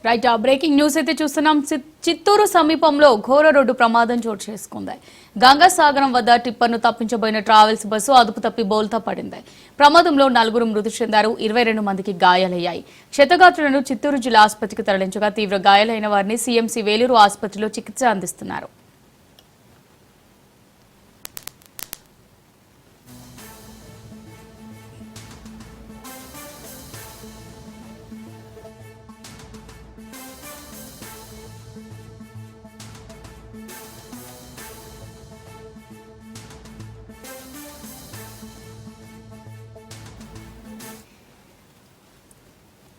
Right breaking news అయితే చూస్తున్నాం. చిత్తూరు సమీపంలో ఘోర రోడ్డు ప్రమాదం చోటు చేసుకుంది. గంగాసాగరం వద్ద టిప్పర్ను తప్పించబోయిన ట్రావెల్స్ బస్సు అదుపు తప్పి బోల్తా పడింది. ప్రమాదంలో 4 మృతి చెందారు, 22 మందికి గాయాలయ్యాయి. క్షతగాత్రులను చిత్తూరు జిల్లా ఆసుపత్రికి తరలించగా తీవ్ర గాయాలైన వారిని సీఎంసీ వేలూరు ఆసుపత్రిలో చికిత్స అందిస్తున్నారు.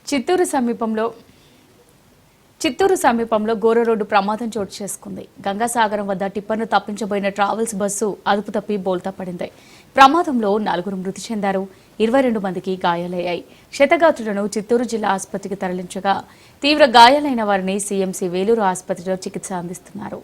చిత్తూరు సమీపంలో ఘోర రోడ్డు ప్రమాదం చోటు చేసుకుంది. గంగాసాగరం వద్ద టిప్పర్ను తప్పించబోయిన ట్రావెల్స్ బస్సు అదుపు తప్పి బోల్తా పడింది. ప్రమాదంలో 4 మృతి చెందారు, 22 మందికి గాయాలయ్యాయి. క్షతగాత్రులను చిత్తూరు జిల్లా ఆసుపత్రికి తరలించగా తీవ్ర గాయాలైన వారిని సీఎంసీ వేలూరు ఆసుపత్రిలో చికిత్స అందిస్తున్నారు.